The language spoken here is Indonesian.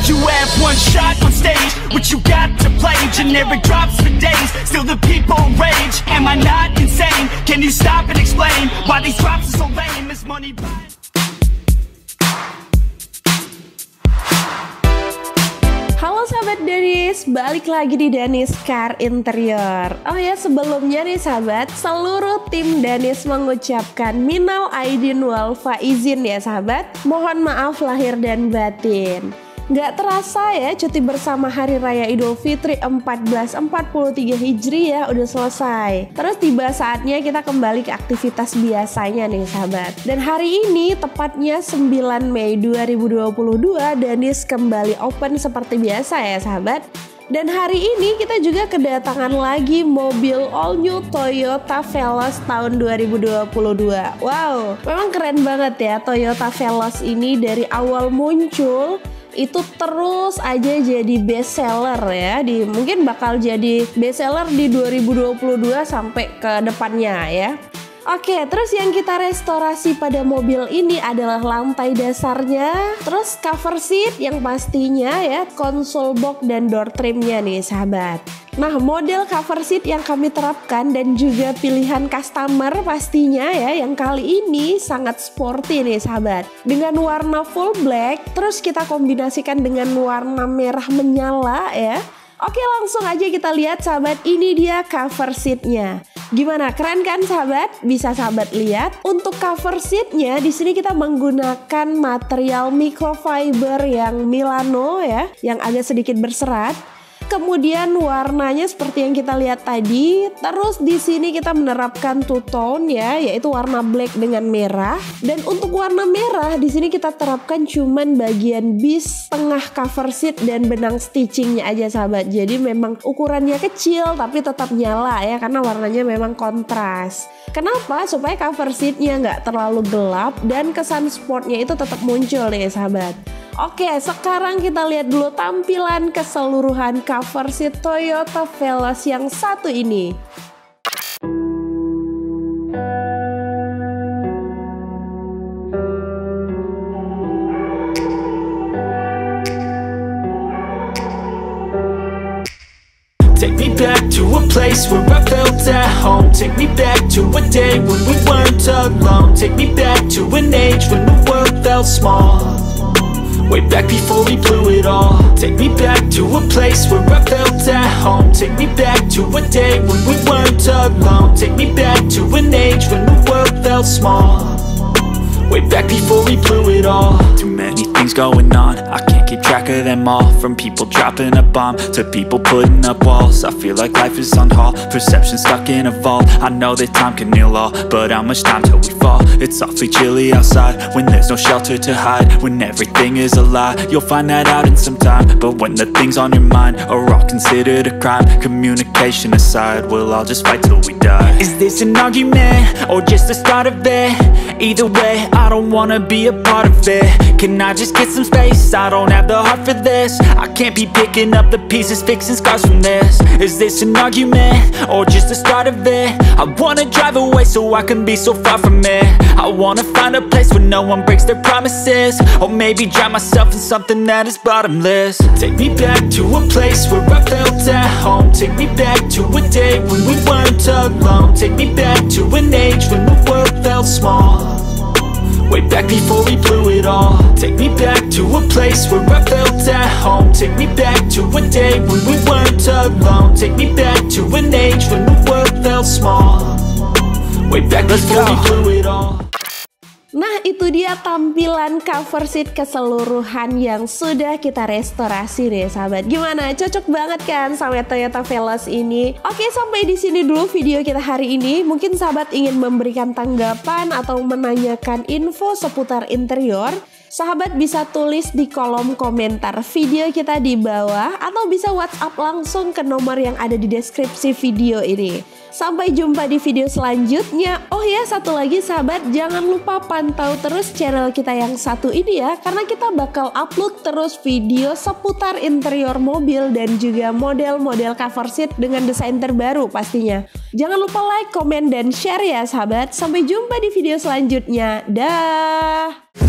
You have one shot on stage, what you got to play? Generic drops for days, still the people rage. Am I not insane? Can you stop and explain why these drops are so lame? Is money buys? Halo sahabat Danis, balik lagi di Danis Car Interior. Oh ya, sebelumnya nih sahabat, seluruh tim Danis mengucapkan minal aidin wal faizin ya sahabat. Mohon maaf lahir dan batin. Gak terasa ya, cuti bersama Hari Raya Idul Fitri 1443 Hijriah udah selesai. Terus tiba saatnya kita kembali ke aktivitas biasanya nih sahabat. Dan hari ini tepatnya 9 Mei 2022 Danis kembali open seperti biasa ya sahabat. Dan hari ini kita juga kedatangan lagi mobil all new Toyota Veloz tahun 2022. Wow, memang keren banget ya Toyota Veloz ini. Dari awal muncul itu terus aja jadi best seller ya, mungkin bakal jadi best seller di 2022 sampai ke depannya ya. Oke, terus yang kita restorasi pada mobil ini adalah lantai dasarnya, terus cover seat yang pastinya ya, konsol box dan door trimnya nih sahabat. Nah, model cover seat yang kami terapkan dan juga pilihan customer pastinya ya, yang kali ini sangat sporty nih sahabat. Dengan warna full black, terus kita kombinasikan dengan warna merah menyala ya. Oke, langsung aja kita lihat sahabat, ini dia cover seatnya. Gimana, keren kan sahabat? Bisa sahabat lihat. Untuk cover seatnya di sini kita menggunakan material microfiber yang Milano ya, yang agak sedikit berserat. Kemudian warnanya seperti yang kita lihat tadi. Terus di sini kita menerapkan two tone ya, yaitu warna black dengan merah. Dan untuk warna merah di sini kita terapkan cuman bagian bis tengah cover seat dan benang stitchingnya aja sahabat. Jadi memang ukurannya kecil tapi tetap nyala ya, karena warnanya memang kontras. Kenapa? Supaya cover seatnya nggak terlalu gelap dan kesan sportnya itu tetap muncul nih sahabat. Oke, sekarang kita lihat dulu tampilan keseluruhan cover seat Toyota Veloz yang satu ini. Take me back to a place where I felt at home. Take me back to a day when we weren't alone. Take me back to an age when the world felt small. Way back before we blew it all. Take me back to a place where I felt at home. Take me back to a day when we weren't alone. Take me back to an age when the world felt small. Way back before we blew it all. Too many things going on, I can't keep track of them all. From people dropping a bomb to people putting up walls. I feel like life is on hold, perception stuck in a vault. I know that time can heal all, but how much time till we fall? It's awfully chilly outside when there's no shelter to hide. When everything is a lie, you'll find that out in some time. But when the things on your mind are all considered a crime, communication aside, we'll all just fight till we die. Is this an argument or just the start of it? Either way, I don't wanna be a part of it. Can I just get some space? I don't have the heart for this. I can't be picking up the pieces, fixing scars from this. Is this an argument or just the start of it? I wanna drive away so I can be so far from it. I wanna find a place where no one breaks their promises. Or maybe drown myself in something that is bottomless. Take me back to a place where I felt at home. Take me back to a day when we weren't alone. Take me back to an age when the world felt small. Way back before we blew it all. Take me back to a place where I felt at home. Take me back to a day when we weren't alone. Take me back to an age when the world felt small. Way back before we blew it all. Nah, itu dia tampilan cover seat keseluruhan yang sudah kita restorasi deh sahabat. Gimana? Cocok banget kan sama Toyota Veloz ini? Oke, sampai di sini dulu video kita hari ini. Mungkin sahabat ingin memberikan tanggapan atau menanyakan info seputar interior, sahabat bisa tulis di kolom komentar video kita di bawah atau bisa WhatsApp langsung ke nomor yang ada di deskripsi video ini. Sampai jumpa di video selanjutnya. Oh ya, satu lagi sahabat, jangan lupa pantau terus channel kita yang satu ini ya, karena kita bakal upload terus video seputar interior mobil dan juga model-model cover seat dengan desain terbaru pastinya. Jangan lupa like, komen, dan share ya sahabat. Sampai jumpa di video selanjutnya. Dah.